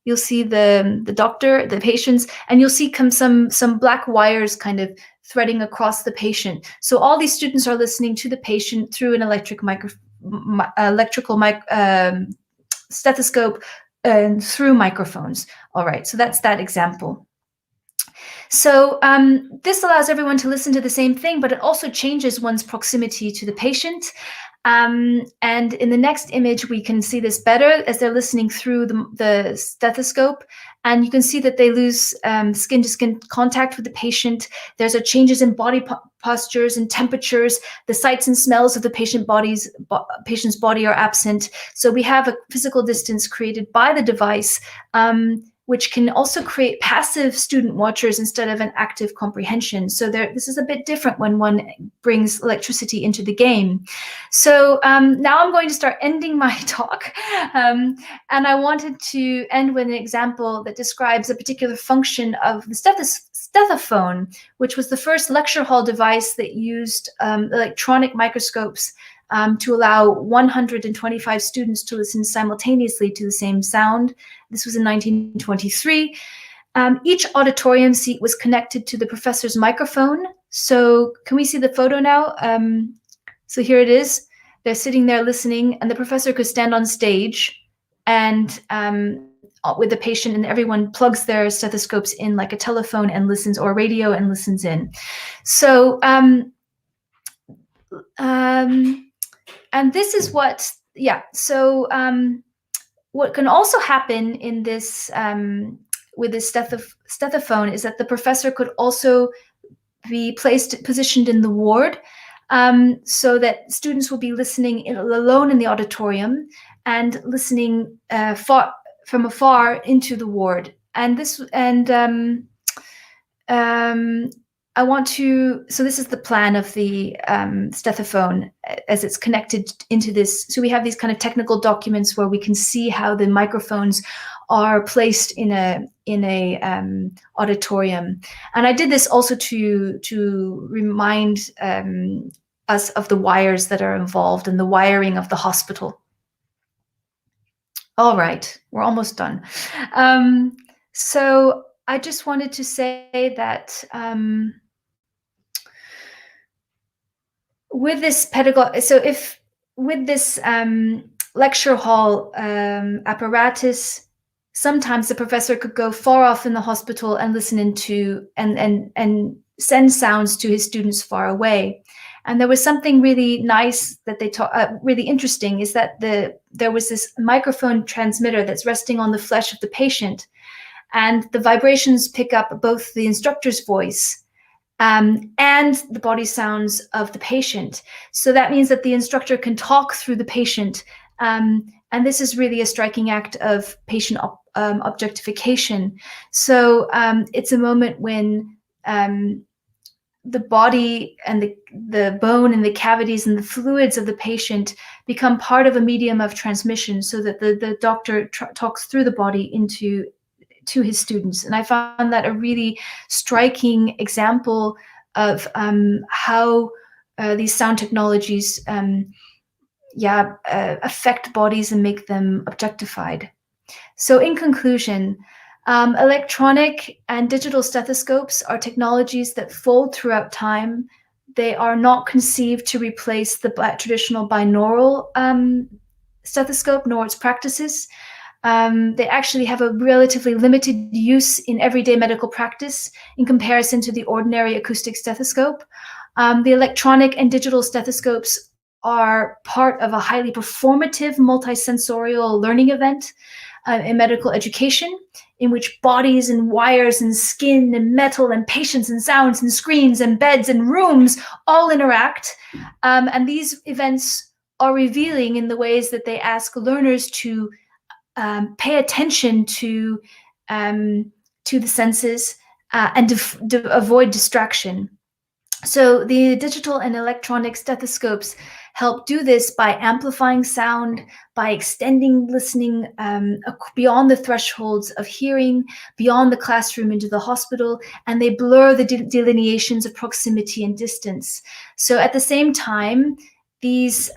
You'll see the doctor, the patients, and you'll see some black wires kind of threading across the patient. So all these students are listening to the patient through an electrical stethoscope and through microphones. All right, so that's that example. So this allows everyone to listen to the same thing, but it also changes one's proximity to the patient. And in the next image, we can see this better as they're listening through the stethoscope. And you can see that they lose skin-to-skin contact with the patient. There's changes in body postures and temperatures. The sights and smells of the patient's body are absent. So we have a physical distance created by the device, which can also create passive student watchers instead of an active comprehension. So this is a bit different when one brings electricity into the game. So now I'm going to start ending my talk. And I wanted to end with an example that describes a particular function of the stethophone, which was the first lecture hall device that used electronic microscopes to allow 125 students to listen simultaneously to the same sound. This was in 1923. Each auditorium seat was connected to the professor's microphone. So can we see the photo now? So here it is. They're sitting there listening, and the professor could stand on stage and with the patient, and everyone plugs their stethoscopes in like a telephone and listens, or radio and listens in. So and this is what, so what can also happen in this, with this stethophone, is that the professor could also be positioned in the ward, so that students will be listening alone in the auditorium and listening from afar into the ward. And this, I want to, so this is the plan of the stethophone as it's connected into this. So we have these kind of technical documents where we can see how the microphones are placed in a auditorium. And I did this also to remind us of the wires that are involved and the wiring of the hospital. All right, we're almost done. So I just wanted to say that with this pedagogy, so if with this lecture hall apparatus, sometimes the professor could go far off in the hospital and listen into and send sounds to his students far away. And there was something really nice that they taught, really interesting, is that there was this microphone transmitter that's resting on the flesh of the patient, and the vibrations pick up both the instructor's voice and the body sounds of the patient. So that means that the instructor can talk through the patient, and this is really a striking act of patient objectification. So it's a moment when the body and the bone and the cavities and the fluids of the patient become part of a medium of transmission, so that the doctor talks through the body to his students. And I found that a really striking example of how these sound technologies affect bodies and make them objectified. So in conclusion, electronic and digital stethoscopes are technologies that fold throughout time. They are not conceived to replace the traditional binaural stethoscope nor its practices. They actually have a relatively limited use in everyday medical practice in comparison to the ordinary acoustic stethoscope. The electronic and digital stethoscopes are part of a highly performative multisensorial learning event in medical education, in which bodies and wires and skin and metal and patients and sounds and screens and beds and rooms all interact. And these events are revealing in the ways that they ask learners to pay attention to the senses and to avoid distraction. So the digital and electronic stethoscopes help do this by amplifying sound, by extending listening beyond the thresholds of hearing, beyond the classroom into the hospital, and they blur the delineations of proximity and distance. So at the same time, these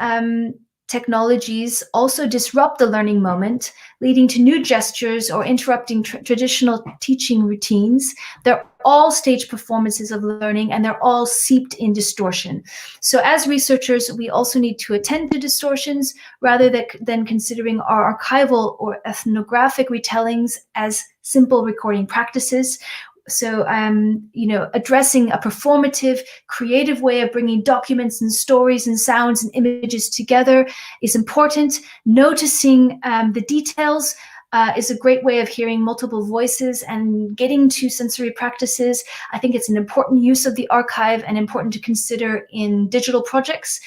technologies also disrupt the learning moment, leading to new gestures or interrupting traditional teaching routines. They're all stage performances of learning, and they're all seeped in distortion. So as researchers, we also need to attend to distortions rather than considering our archival or ethnographic retellings as simple recording practices. So, addressing a performative, creative way of bringing documents and stories and sounds and images together is important. Noticing the details is a great way of hearing multiple voices and getting to sensory practices. I think it's an important use of the archive and important to consider in digital projects.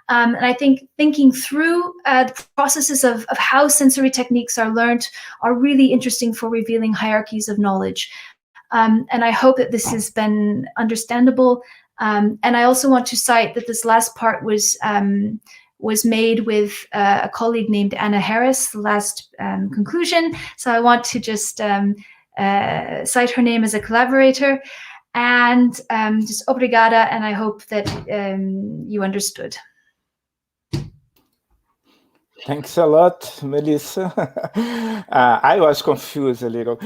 And I think thinking through the processes of how sensory techniques are learned are really interesting for revealing hierarchies of knowledge. And I hope that this has been understandable. And I also want to cite that this last part was made with a colleague named Anna Harris, the last conclusion. So I want to just cite her name as a collaborator, and just obrigada, and I hope that you understood.
Thanks a lot, Melissa. I was confused a little.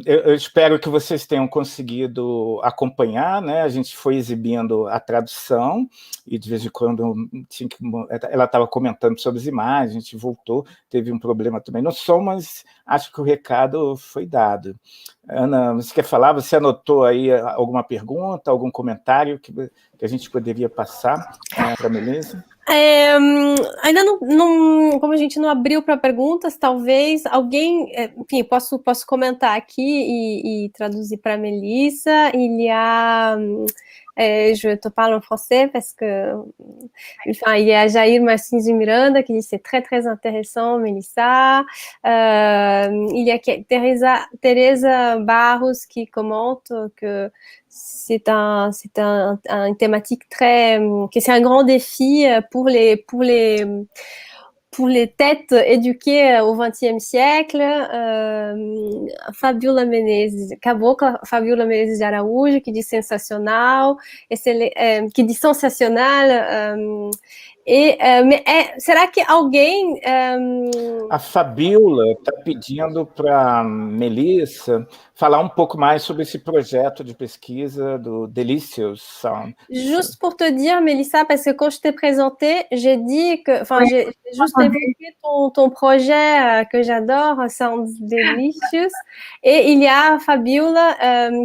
Eu espero que vocês tenham conseguido acompanhar, né? A gente foi exibindo a tradução e de vez em quando ela estava comentando sobre as imagens, a gente voltou, teve um problema também no som, mas acho que o recado foi dado. Ana, você quer falar? Você anotou aí alguma pergunta, algum comentário que a gente poderia passar para a Melissa?
Ainda não, como a gente não abriu para perguntas, talvez alguém, enfim, posso comentar aqui e traduzir para a Melissa. Il y a, je te parle en français parce que, enfin, il y a Jair Martins de Miranda qui dit c'est très très intéressant, Melissa. Il y a Teresa Barros qui commente que c'est une thématique que c'est un grand défi pour les têtes éduquées au XXe siècle. Fabiola Menezes, Cabocla Fabiola Menezes de Araújo, qui dit sensacional, qui dit sensacional. Será que alguém...
A Fabiola está pedindo para a Melissa falar um pouco mais sobre esse projeto de pesquisa do Delicious Sound.
Juste pour te dire, Melissa, parce que quand je t'ai présenté, j'ai dit que, enfin, j'ai juste évoqué ton projet que j'adore, Sound Delicious, et il y a Fabiola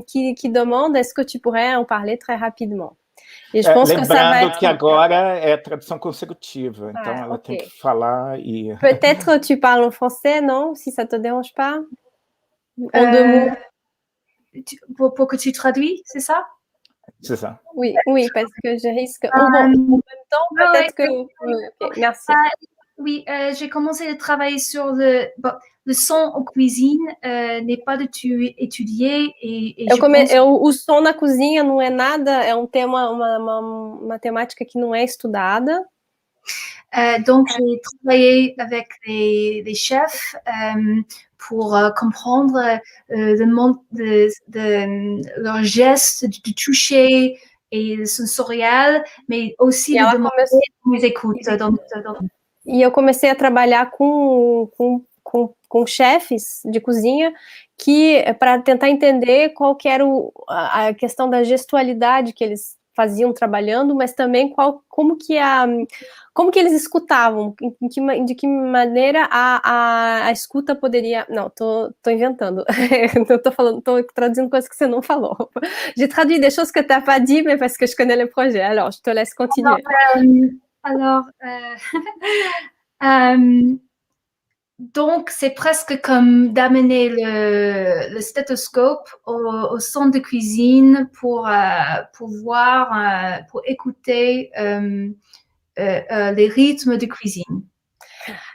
qui demande, est-ce que tu pourrais en parler très rapidement? E
lembrando que agora é tradução consecutiva, então ela tem que falar e...
Peut-être tu parles en français, non? Si ça te dérange pas? En deux mots.
Pour que tu traduis, c'est ça?
C'est ça.
Oui, parce que je risque... en même temps, peut-être que... Okay, merci.
Oui, j'ai commencé à travailler sur le son en cuisine, n'est pas du tout étudié et
o som na cozinha não é nada, é um tema, uma temática que não é estudada.
Donc, j'ai travaillé avec les chefs pour comprendre le monde de leurs gestes, du toucher et le sensorial, mais aussi de demander mes écoutes.
E eu comecei a trabalhar com chefes de cozinha para tentar entender qual que era a questão da gestualidade que eles faziam trabalhando, mas também como que eles escutavam, de que maneira a escuta poderia... Não, tô inventando. Tô traduzindo coisas que você não falou. J'ai traduit des choses que t'as pas dit, mais parce que je connais le projet. Alors, je te laisse continuer.
Donc, c'est presque comme d'amener le stéthoscope au centre de cuisine pour voir, pour écouter les rythmes de cuisine.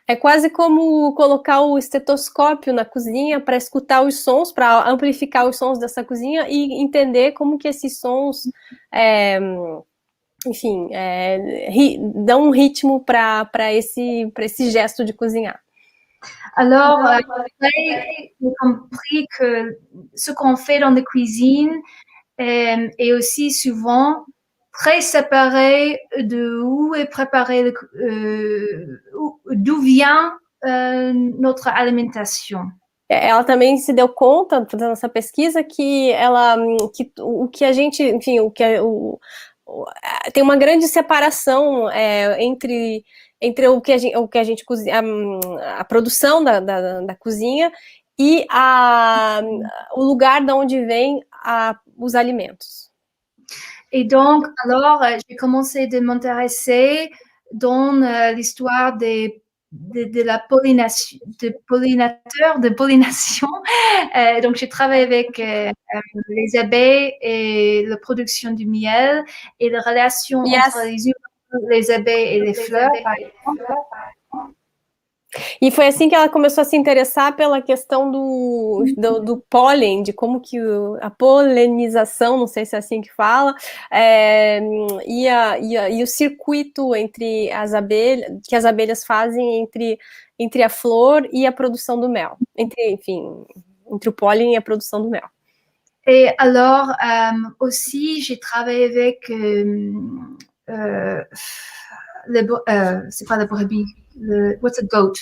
É quase como colocar o estetoscópio na cozinha para escutar os sons, para amplificar os sons dessa cozinha e entender como que esses sons, enfim, dão um ritmo para esse gesto de cozinhar.
Alors, j'ai compris que ce qu'on fait dans la cuisine est aussi souvent très séparé de où est préparé, d'où vient notre alimentation.
Ela também se deu conta, fazendo essa pesquisa, que o que a gente, enfim, tem uma grande separação entre o que a gente cozinha, a produção da cozinha e o lugar de onde vem os alimentos.
Et donc, alors, j'ai commencé à m'intéresser dans l'histoire de la pollination, de pollination. Donc, j'ai travaillé avec les abeilles et la production du miel et la relation entre les abeilles et les fleurs, par exemple.
E foi assim que ela começou a se interessar pela questão do pólen, de como que a polinização, não sei se é assim que fala, e o circuito entre que as abelhas fazem entre a flor e a produção do mel, entre o pólen e a produção do mel.
Et alors, aussi, j'ai travaillé avec c'est pas la brebis, what's a goat?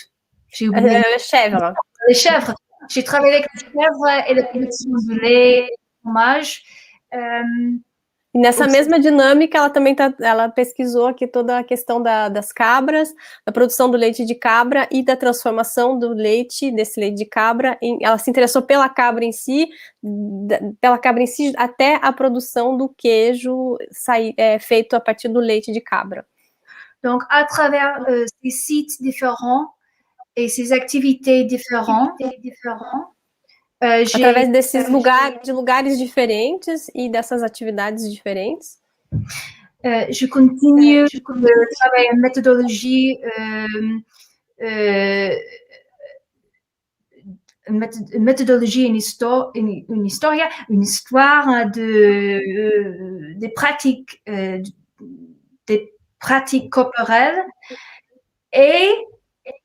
J'ai oublié. Les chèvres. J'ai travaillé avec les chèvres et la production de lait, fromage.
E nessa mesma dinâmica, ela também ela pesquisou aqui toda a questão das cabras, da produção do leite de cabra e da transformação desse leite de cabra. Ela se interessou pela cabra em si, até a produção do queijo feito a partir do leite de cabra.
Donc, à travers ces sites différents et ces activités différentes,
através desses lugares diferentes e dessas atividades diferentes,
je continue de travailler en méthodologie, une histoire des pratiques, des pratiques corporelles et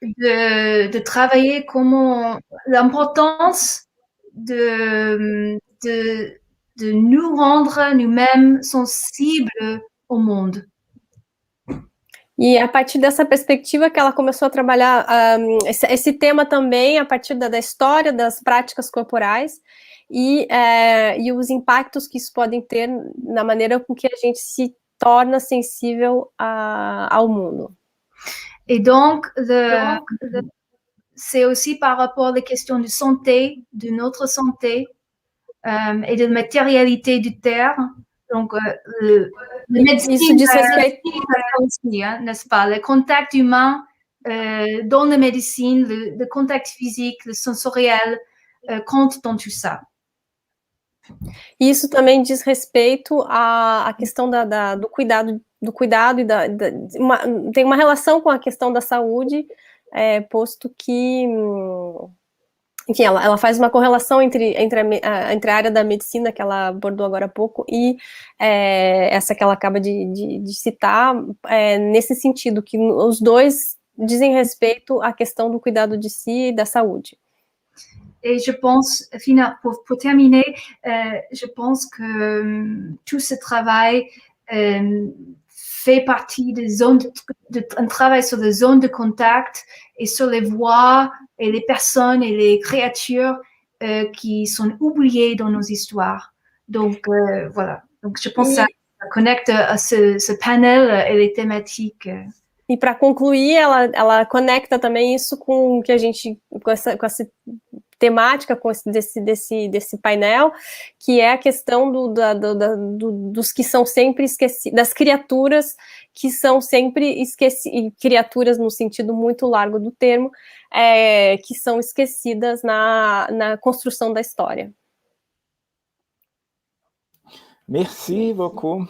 de travailler comment l'importance de nous rendre nous-mêmes sensibles au monde.
E a partir dessa perspectiva que ela começou a trabalhar esse tema também, a partir da história das práticas corporais e os impactos que isso podem ter na maneira com que a gente se torna sensível ao mundo.
Et donc, c'est aussi par rapport aux questions de santé, de notre santé et de matérialité du terre. Donc, le médecine aussi, n'est-ce pas? Le contact humain dans la médecine, le contact physique, le sensoriel, compte dans tout ça.
Isso também diz respeito à questão do cuidado do cuidado e tem uma relação com a questão da saúde, posto que, enfim, ela faz uma correlação entre a área da medicina, que ela abordou agora há pouco, e essa que ela acaba de citar, nesse sentido, que os dois dizem respeito à questão do cuidado de si e da saúde.
Et je pense, pour terminer, je pense que tout ce travail fait partie des zones un travail sur des zones de contact et sur les voix et les personnes et les créatures qui sont oubliées dans nos histoires. Donc, voilà. Donc, je pense que ça connecte à ce panel et les thématiques.
E para concluir, ela conecta também isso com o que a gente, com essa temática desse painel, que é a questão dos que são sempre esquecidos, das criaturas que são sempre esquecidas, criaturas no sentido muito largo do termo, que são esquecidas na construção da história.
Merci beaucoup.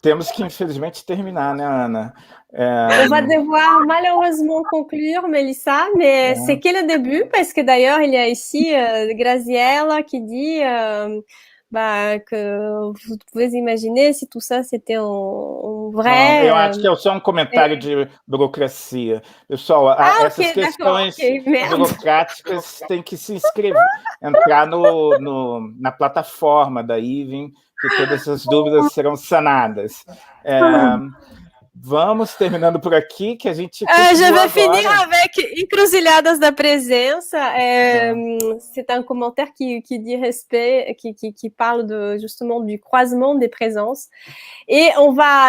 Temos que, infelizmente, terminar, né, Ana?
On va devoir malheureusement conclure, Melissa, mais c'est que le début, parce que d'ailleurs, il y a ici Graziella qui dit que vous pouvez imaginer si tout ça c'était um vrai...
Eu acho que é só um comentário de burocracia. Pessoal, essas questões burocráticas têm que se inscrever, entrar na plataforma da IVEN, que todas as dúvidas serão sanadas. Vamos terminando por aqui, que a gente...
Je vais finir avec Encruzilhadas da Presença. C'est un commentaire qui dit respect, qui parle justement du croisement des présences. Et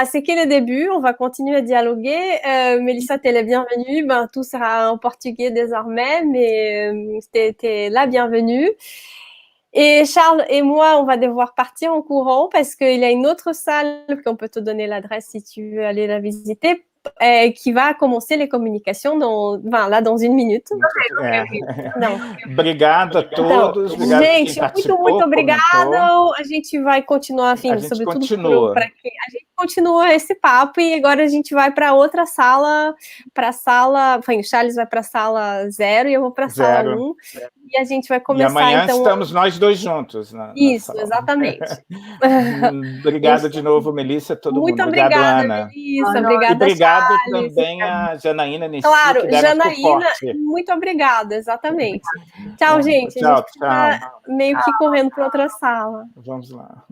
c'est que le début, on va continuer à dialoguer. Melissa, t'es la bienvenue. Tout sera en portugais désormais, mais t'es la bienvenue. Et Charles et moi, on va devoir partir en courant parce qu'il y a une autre salle qu'on peut te donner l'adresse si tu veux aller la visiter, qui va commencer les communications dans une minute.
Obrigado a todos.
Então, gente, muito obrigado. A gente vai continuar, enfim, sobretudo para quem a gente continua esse papo e agora a gente vai para outra sala, enfim, o Charles vai para a sala 0 e eu vou para a sala 1. E a gente vai começar,
amanhã
então...
estamos nós dois juntos.
Isso, exatamente.
Obrigado de novo, Melissa, todo mundo.
Muito obrigada,
Ana.
Melissa. Obrigada,
e obrigado
Charles.
Também a Janaína Nessi,
claro,
que deram
Janaína,
suporte.
muito obrigada, exatamente. Tchau, gente.
Tchau,
a gente tá meio que correndo para outra sala.
Vamos lá.